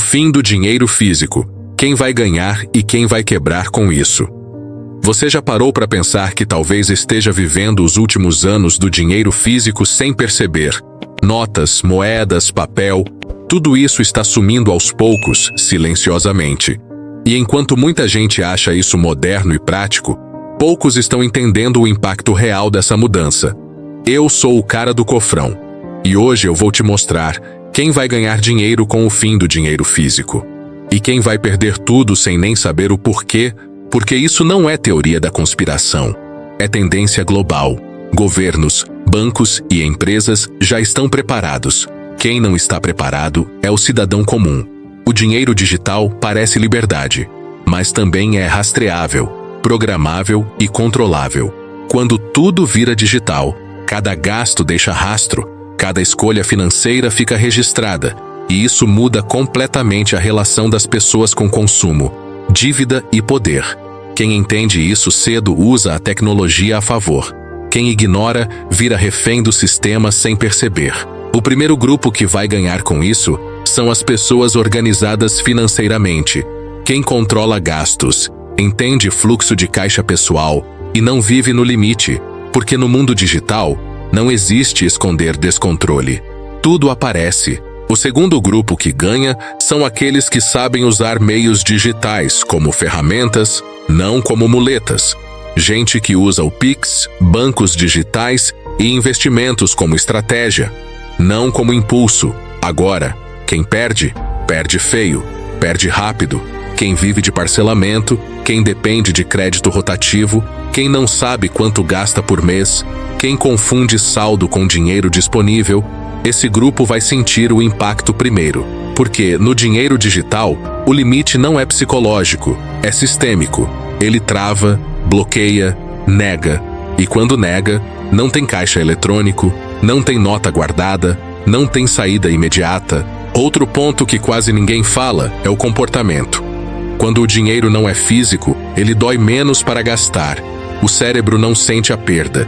fim do dinheiro físico. Quem vai ganhar e quem vai quebrar com isso? Você já parou para pensar que talvez esteja vivendo os últimos anos do dinheiro físico sem perceber? Notas, moedas, papel, tudo isso está sumindo aos poucos, silenciosamente. E enquanto muita gente acha isso moderno e prático, poucos estão entendendo o impacto real dessa mudança. Eu sou o cara do cofrão. E hoje eu vou te mostrar quem vai ganhar dinheiro com o fim do dinheiro físico. E quem vai perder tudo sem nem saber o porquê, porque isso não é teoria da conspiração. É tendência global. Governos, bancos e empresas já estão preparados. Quem não está preparado é o cidadão comum. O dinheiro digital parece liberdade, mas também é rastreável, programável e controlável. Quando tudo vira digital, cada gasto deixa rastro, cada escolha financeira fica registrada, e isso muda completamente a relação das pessoas com consumo, dívida e poder. Quem entende isso cedo usa a tecnologia a favor. Quem ignora vira refém do sistema sem perceber. O primeiro grupo que vai ganhar com isso são as pessoas organizadas financeiramente. Quem controla gastos, entende fluxo de caixa pessoal e não vive no limite, porque no mundo digital não existe esconder descontrole. Tudo aparece. O segundo grupo que ganha são aqueles que sabem usar meios digitais como ferramentas, não como muletas. Gente que usa o Pix, bancos digitais e investimentos como estratégia, não como impulso. Agora, quem perde, perde feio, perde rápido. Quem vive de parcelamento, quem depende de crédito rotativo, quem não sabe quanto gasta por mês, quem confunde saldo com dinheiro disponível, esse grupo vai sentir o impacto primeiro. Porque no dinheiro digital, o limite não é psicológico, é sistêmico. Ele trava, bloqueia, nega. E quando nega, não tem caixa eletrônico, não tem nota guardada, não tem saída imediata. Outro ponto que quase ninguém fala é o comportamento. Quando o dinheiro não é físico, ele dói menos para gastar. O cérebro não sente a perda.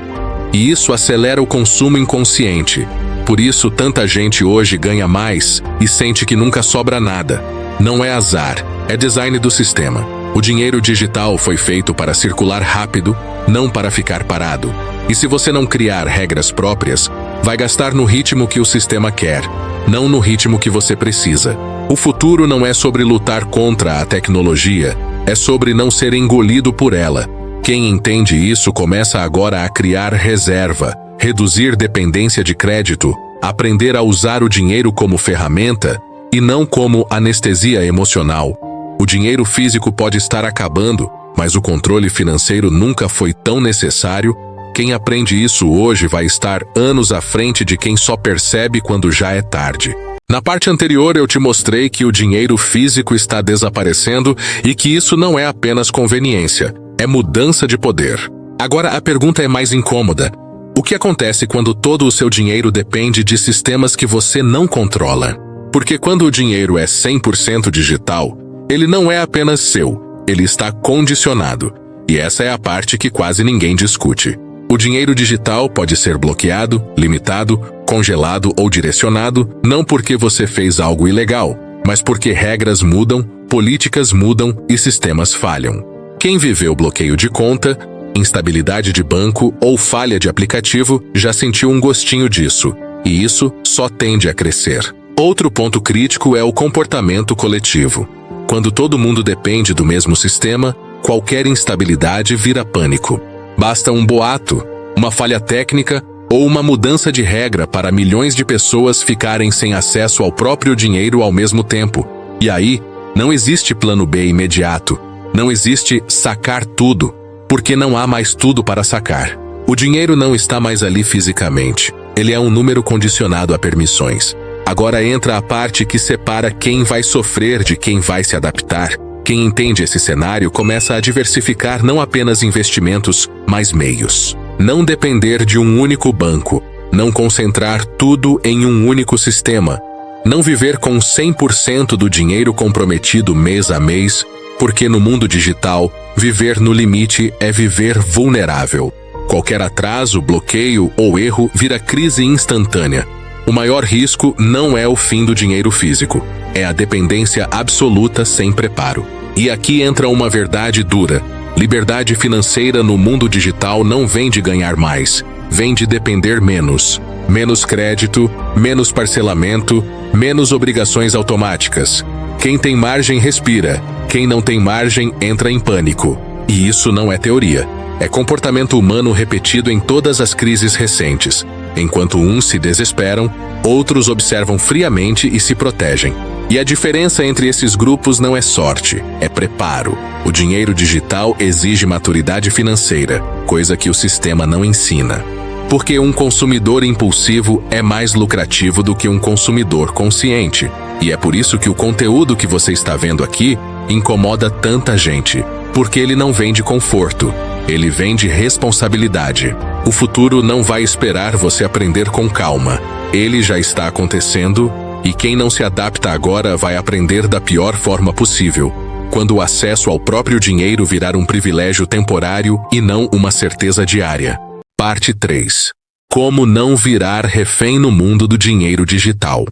E isso acelera o consumo inconsciente. Por isso, tanta gente hoje ganha mais e sente que nunca sobra nada. Não é azar, é design do sistema. O dinheiro digital foi feito para circular rápido, não para ficar parado. E se você não criar regras próprias, vai gastar no ritmo que o sistema quer, não no ritmo que você precisa. O futuro não é sobre lutar contra a tecnologia, é sobre não ser engolido por ela. Quem entende isso começa agora a criar reserva, reduzir dependência de crédito, aprender a usar o dinheiro como ferramenta e não como anestesia emocional. O dinheiro físico pode estar acabando, mas o controle financeiro nunca foi tão necessário. Quem aprende isso hoje vai estar anos à frente de quem só percebe quando já é tarde. Na parte anterior eu te mostrei que o dinheiro físico está desaparecendo e que isso não é apenas conveniência, é mudança de poder. Agora a pergunta é mais incômoda. O que acontece quando todo o seu dinheiro depende de sistemas que você não controla? Porque quando o dinheiro é 100% digital, ele não é apenas seu, ele está condicionado. E essa é a parte que quase ninguém discute. O dinheiro digital pode ser bloqueado, limitado, congelado ou direcionado, não porque você fez algo ilegal, mas porque regras mudam, políticas mudam e sistemas falham. Quem viveu bloqueio de conta, instabilidade de banco ou falha de aplicativo já sentiu um gostinho disso, e isso só tende a crescer. Outro ponto crítico é o comportamento coletivo. Quando todo mundo depende do mesmo sistema, qualquer instabilidade vira pânico. Basta um boato, uma falha técnica ou uma mudança de regra para milhões de pessoas ficarem sem acesso ao próprio dinheiro ao mesmo tempo. E aí, não existe plano B imediato, não existe sacar tudo, porque não há mais tudo para sacar. O dinheiro não está mais ali fisicamente, ele é um número condicionado a permissões. Agora entra a parte que separa quem vai sofrer de quem vai se adaptar. Quem entende esse cenário começa a diversificar não apenas investimentos, mas meios. Não depender de um único banco, não concentrar tudo em um único sistema, não viver com 100% do dinheiro comprometido mês a mês, porque no mundo digital, viver no limite é viver vulnerável. Qualquer atraso, bloqueio ou erro vira crise instantânea. O maior risco não é o fim do dinheiro físico, é a dependência absoluta sem preparo. E aqui entra uma verdade dura. Liberdade financeira no mundo digital não vem de ganhar mais, vem de depender menos. Menos crédito, menos parcelamento, menos obrigações automáticas. Quem tem margem respira, quem não tem margem entra em pânico. E isso não é teoria. É comportamento humano repetido em todas as crises recentes. Enquanto uns se desesperam, outros observam friamente e se protegem. E a diferença entre esses grupos não é sorte, é preparo. O dinheiro digital exige maturidade financeira, coisa que o sistema não ensina. Porque um consumidor impulsivo é mais lucrativo do que um consumidor consciente. E é por isso que o conteúdo que você está vendo aqui incomoda tanta gente. Porque ele não vem de conforto, ele vem de responsabilidade. O futuro não vai esperar você aprender com calma. Ele já está acontecendo, e quem não se adapta agora vai aprender da pior forma possível, quando o acesso ao próprio dinheiro virar um privilégio temporário e não uma certeza diária. Parte 3. Como não virar refém no mundo do dinheiro digital.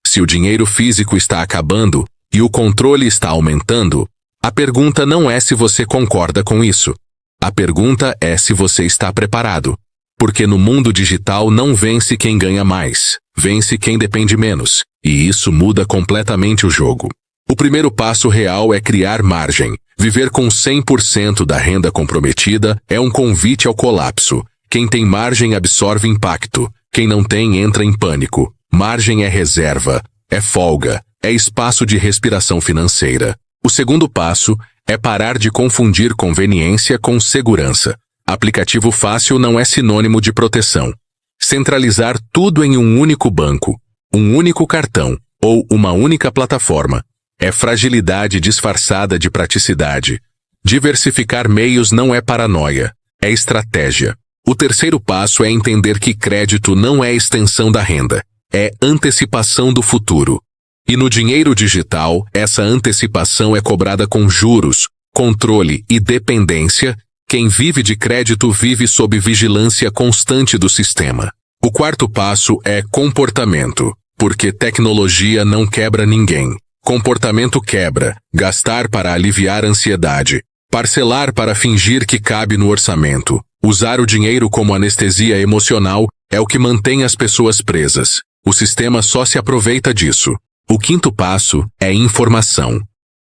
Se o dinheiro físico está acabando e o controle está aumentando, a pergunta não é se você concorda com isso. A pergunta é se você está preparado. Porque no mundo digital não vence quem ganha mais, vence quem depende menos. E isso muda completamente o jogo. O primeiro passo real é criar margem. Viver com 100% da renda comprometida é um convite ao colapso. Quem tem margem absorve impacto. Quem não tem entra em pânico. Margem é reserva, é folga, é espaço de respiração financeira. O segundo passo é parar de confundir conveniência com segurança. Aplicativo fácil não é sinônimo de proteção. Centralizar tudo em um único banco, um único cartão ou uma única plataforma é fragilidade disfarçada de praticidade. Diversificar meios não é paranoia, é estratégia. O terceiro passo é entender que crédito não é extensão da renda, é antecipação do futuro. E no dinheiro digital, essa antecipação é cobrada com juros, controle e dependência. Quem vive de crédito vive sob vigilância constante do sistema. O quarto passo é comportamento, porque tecnologia não quebra ninguém. Comportamento quebra, gastar para aliviar a ansiedade, parcelar para fingir que cabe no orçamento. Usar o dinheiro como anestesia emocional é o que mantém as pessoas presas. O sistema só se aproveita disso. O quinto passo é informação.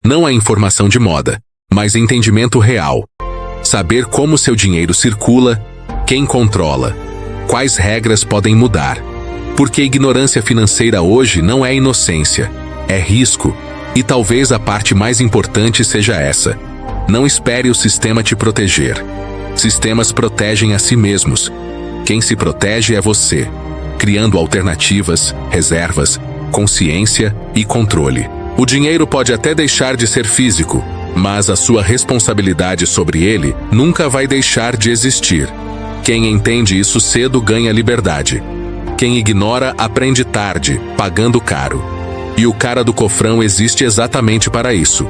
Não a informação de moda, mas entendimento real. Saber como seu dinheiro circula, quem controla, quais regras podem mudar. Porque ignorância financeira hoje não é inocência, é risco. E talvez a parte mais importante seja essa. Não espere o sistema te proteger. Sistemas protegem a si mesmos. Quem se protege é você, criando alternativas, reservas, consciência e controle. O dinheiro pode até deixar de ser físico, mas a sua responsabilidade sobre ele nunca vai deixar de existir. Quem entende isso cedo ganha liberdade. Quem ignora aprende tarde, pagando caro. E o cara do cofrão existe exatamente para isso.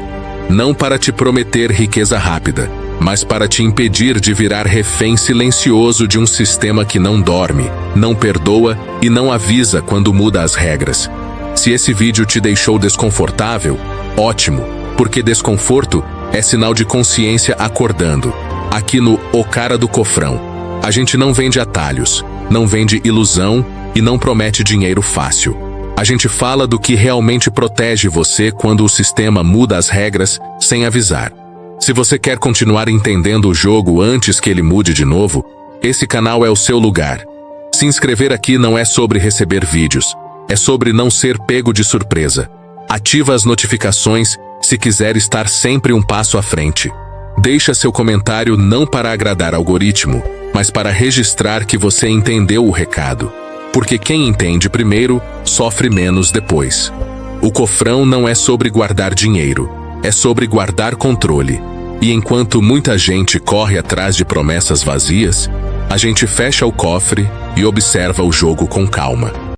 Não para te prometer riqueza rápida, mas para te impedir de virar refém silencioso de um sistema que não dorme, não perdoa e não avisa quando muda as regras. Se esse vídeo te deixou desconfortável, ótimo, porque desconforto é sinal de consciência acordando. Aqui no O Cara do Cofrão, a gente não vende atalhos, não vende ilusão e não promete dinheiro fácil. A gente fala do que realmente protege você quando o sistema muda as regras sem avisar. Se você quer continuar entendendo o jogo antes que ele mude de novo, esse canal é o seu lugar. Se inscrever aqui não é sobre receber vídeos, é sobre não ser pego de surpresa. Ativa as notificações se quiser estar sempre um passo à frente. Deixa seu comentário não para agradar algoritmo, mas para registrar que você entendeu o recado. Porque quem entende primeiro, sofre menos depois. O cofrão não é sobre guardar dinheiro, é sobre guardar controle. E enquanto muita gente corre atrás de promessas vazias, a gente fecha o cofre e observa o jogo com calma.